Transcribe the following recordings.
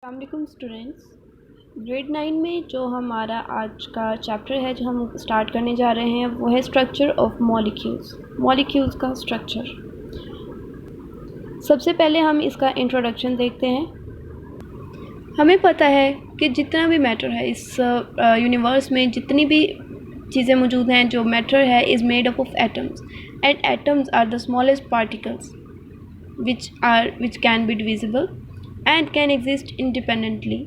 अस्सलामुअलैकुम students. Grade 9 में जो हमारा आज का चैप्टर है जो हम स्टार्ट करने जा रहे हैं वो है स्ट्रक्चर ऑफ मॉलिक्यूल्स का स्ट्रक्चर। सबसे पहले हम इसका इंट्रोडक्शन देखते हैं। हमें पता है कि जितना भी मैटर है इस यूनिवर्स में, जितनी भी चीज़ें मौजूद हैं, जो मैटर है is made up of atoms and atoms are the smallest particles which can be divisible and can exist independently।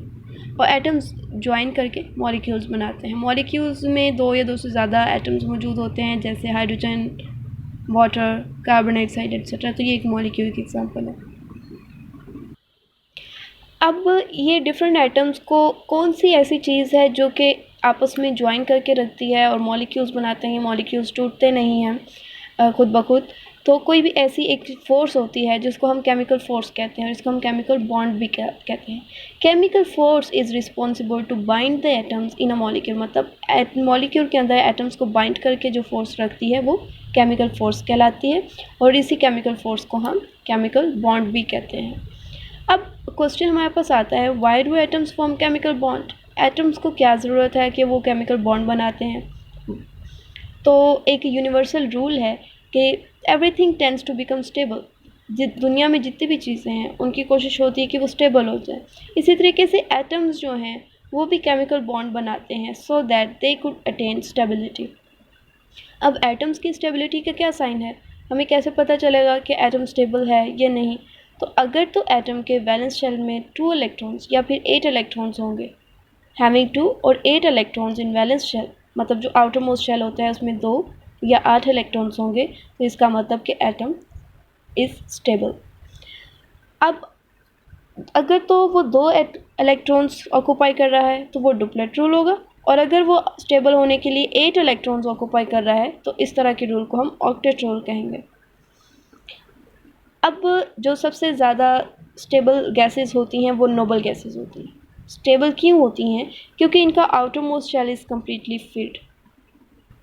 और एटम्स ज्वाइन करके मॉलिक्यूल्स बनाते हैं। मॉलिक्यूल्स में दो या दो से ज़्यादा एटम्स मौजूद होते हैं, जैसे hydrogen, water, carbon dioxide etcetera. तो ये एक मॉलिक्यूल की एग्जांपल है। अब ये डिफरेंट एटम्स को कौन सी ऐसी चीज़ है जो कि आपस में ज्वाइन करके रखती है और मॉलिक्यूल्स बनाते हैं। मॉलिक्यूल्स टूटते नहीं हैं खुद ब खुद। तो कोई भी ऐसी एक फ़ोर्स होती है जिसको हम केमिकल फ़ोर्स कहते हैं और इसको हम केमिकल बॉन्ड भी कहते हैं। Chemical force is responsible to bind the atoms in a molecule. मतलब मॉलिक्यूल के अंदर एटम्स को बाइंड करके जो फोर्स रखती है वो केमिकल फ़ोर्स कहलाती है और इसी केमिकल फ़ोर्स को हम केमिकल बॉन्ड भी कहते हैं। अब क्वेश्चन हमारे पास आता है, why do atoms form chemical bond. Atoms को क्या ज़रूरत है कि वो केमिकल बॉन्ड बनाते हैं। तो एक यूनिवर्सल रूल है कि everything tends to become stable. दुनिया में जितनी भी चीज़ें हैं उनकी कोशिश होती है कि वो स्टेबल हो जाए। इसी तरीके से एटम्स जो हैं वो भी केमिकल बॉन्ड बनाते हैं so that they could attain stability. अब एटम्स की स्टेबिलिटी का क्या साइन है, हमें कैसे पता चलेगा कि एटम स्टेबल है या नहीं। तो अगर तो एटम के वैलेंस शेल में 2 इलेक्ट्रॉन्स या फिर 8 इलेक्ट्रॉन्स होंगे, हैविंग 2 और 8 इलेक्ट्रॉन्स इन वैलेंस शेल, मतलब जो आउटर मोस्ट शेल होता है उसमें 2 या 8 इलेक्ट्रॉन्स होंगे, तो इसका मतलब कि एटम इज़ स्टेबल। अब अगर तो वो 2 इलेक्ट्रॉन्स ऑक्यूपाई कर रहा है तो वो डुप्लेट रूल होगा, और अगर वो स्टेबल होने के लिए 8 इलेक्ट्रॉन्स ऑक्यूपाई कर रहा है तो इस तरह के रूल को हम ऑक्टेट रूल कहेंगे। अब जो सबसे ज़्यादा स्टेबल गैसेस होती हैं वो नोबल गैसेस होती हैं। स्टेबल क्यों होती हैं? क्योंकि इनका outer most shell is completely filled.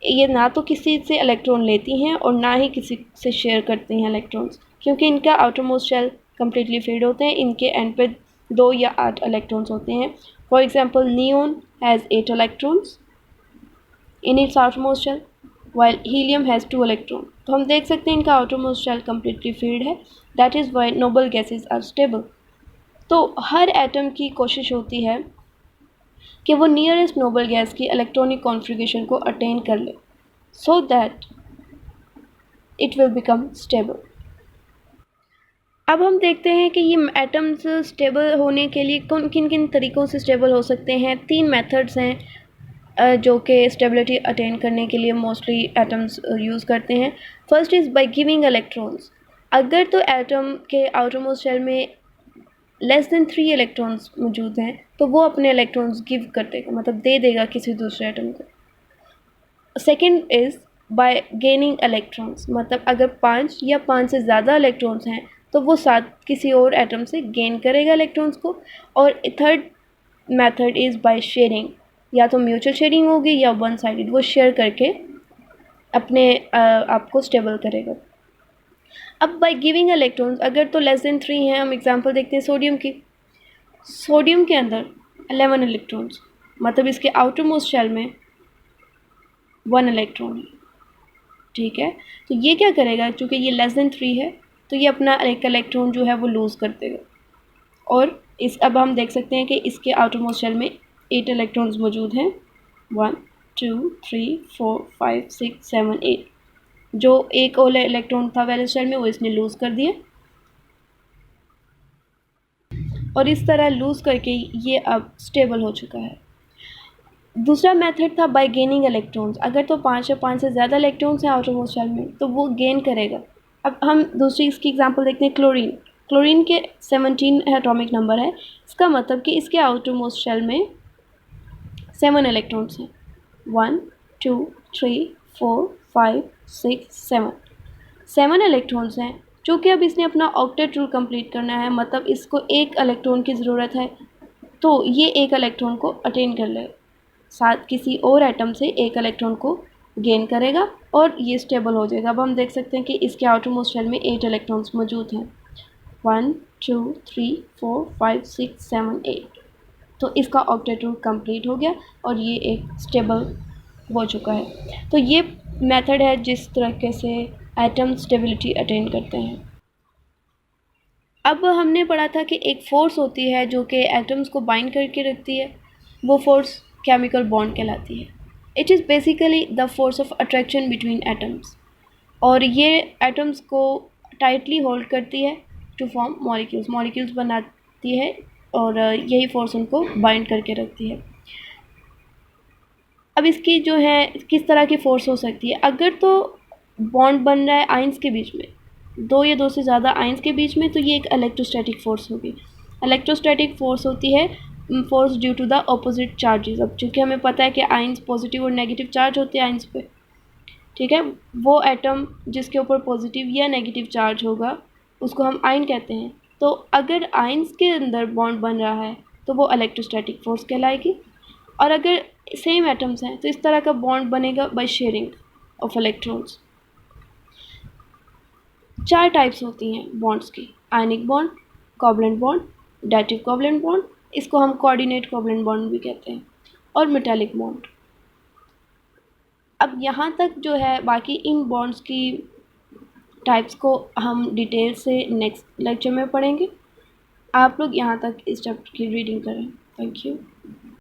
ये ना तो किसी से इलेक्ट्रॉन लेती हैं और ना ही किसी से शेयर करती हैं इलेक्ट्रॉन्स, क्योंकि इनका outer most shell completely filled होते हैं। इनके एंड पे 2 या 8 इलेक्ट्रॉन्स होते हैं। For example neon has 8 electrons in its outer most shell while helium has 2 electron. तो हम देख सकते हैं इनका outer most shell completely filled है। That is why noble gases are stable. तो हर एटम की कोशिश होती है कि वो नियरेस्ट नोबल गैस की इलेक्ट्रॉनिक कॉन्फ़िगरेशन को अटेन कर ले so that it will become stable. अब हम देखते हैं कि ये एटम्स स्टेबल होने के लिए किन किन तरीक़ों से स्टेबल हो सकते हैं। 3 मेथड्स हैं जो कि स्टेबिलिटी अटेन करने के लिए मोस्टली एटम्स यूज़ करते हैं। First is by giving electrons. अगर तो एटम के आउटर मोस्ट शेल में लेस देन 3 इलेक्ट्रॉन्स मौजूद हैं तो वो अपने इलेक्ट्रॉन्स गिव कर देगा, मतलब दे देगा किसी दूसरे एटम को। Second is by gaining electrons. मतलब अगर 5 या 5 से ज़्यादा इलेक्ट्रॉन्स हैं तो वो 7 किसी और एटम से गेन करेगा इलेक्ट्रॉन्स को। और third method is by sharing. या तो म्यूचुअल शेयरिंग होगी या वन साइडेड, वो शेयर करके अपने आप को स्टेबल करेगा। अब बाय गिविंग इलेक्ट्रॉन्स अगर तो लेस देन 3 हैं, हम एग्जांपल देखते हैं सोडियम की। सोडियम के अंदर 11 इलेक्ट्रॉन्स, मतलब इसके आउटर मोस्ट शेल में 1 इलेक्ट्रॉन है। ठीक है, तो ये क्या करेगा, चूँकि ये लेस देन 3 है तो ये अपना एक इलेक्ट्रॉन जो है वो लूज़ कर देगा। और अब हम देख सकते हैं कि इसके आउटर मोस्ट शेल में 8 इलेक्ट्रॉन्स मौजूद हैं। 1 2 3 4 5 6 7 8। जो एक और इलेक्ट्रॉन था वैलेंस शेल में वो इसने लूज़ कर दिया, और इस तरह लूज़ करके ये अब स्टेबल हो चुका है। दूसरा मेथड था बाय गेनिंग इलेक्ट्रॉन्स। अगर तो 5 या 5 से ज़्यादा इलेक्ट्रॉन्स हैं आउटर मोस्ट शेल में तो वो गेन करेगा। अब हम दूसरी इसकी एग्जांपल देखते हैं, क्लोरीन। क्लोरीन के 17 एटॉमिक नंबर है। इसका मतलब कि इसके आउटर मोस्ट शेल में 7 इलेक्ट्रॉन्स हैं। 1 2 3 4 5 6 7 7 इलेक्ट्रॉन्स हैं। चूँकि अब इसने अपना ऑक्टेट रूल कंप्लीट करना है, मतलब इसको एक इलेक्ट्रॉन की ज़रूरत है, तो ये एक इलेक्ट्रॉन को अटेन कर लेगा, साथ किसी और एटम से एक इलेक्ट्रॉन को गेन करेगा और ये स्टेबल हो जाएगा। अब हम देख सकते हैं कि इसके आउटर मोस्ट शेल में 8 इलेक्ट्रॉन्स मौजूद हैं। 1 2 3 4 5 6 7 8। तो इसका ऑक्टेट रूट कंप्लीट हो गया और ये एक स्टेबल हो चुका है। तो ये मेथड है जिस तरीके से एटम स्टेबिलिटी अटेन करते हैं। अब हमने पढ़ा था कि एक फ़ोर्स होती है जो कि एटम्स को बाइंड करके रखती है, वो फ़ोर्स केमिकल बॉन्ड कहलाती है। It is basically the force of attraction between atoms, और ये एटम्स को टाइटली होल्ड करती है टू फॉर्म मॉलिक्यूल्स बनाती है, और यही फोर्स उनको बाइंड करके रखती है। अब इसकी जो है किस तरह की फ़ोर्स हो सकती है, अगर तो बॉन्ड बन रहा है आइंस के बीच में, दो या दो से ज़्यादा आइंस के बीच में, तो ये एक इलेक्ट्रोस्टैटिक फ़ोर्स होगी। इलेक्ट्रोस्टैटिक फ़ोर्स होती है force due to the opposite charges. अब चूँकि हमें पता है कि आइंस पॉजिटिव और नेगेटिव चार्ज होते हैं आइंस पे, ठीक है, वो एटम जिसके ऊपर पॉजिटिव या नेगेटिव चार्ज होगा उसको हम आयन कहते हैं। तो अगर आइंस के अंदर बॉन्ड बन रहा है तो वो इलेक्ट्रोस्टैटिक फोर्स कहलाएगी, और अगर सेम एटम्स हैं तो इस तरह का बॉन्ड बनेगा by sharing of electrons. 4 types होती हैं बॉन्ड्स की: ionic bond, covalent bond, directive covalent bond, इसको हम कोऑर्डिनेट कोवलेंट बॉन्ड भी कहते हैं, और मेटालिक बॉन्ड। अब यहाँ तक जो है बाकी इन बॉन्ड्स की टाइप्स को हम डिटेल से नेक्स्ट लेक्चर में पढ़ेंगे। आप लोग यहाँ तक इस चैप्टर की रीडिंग करें। Thank you.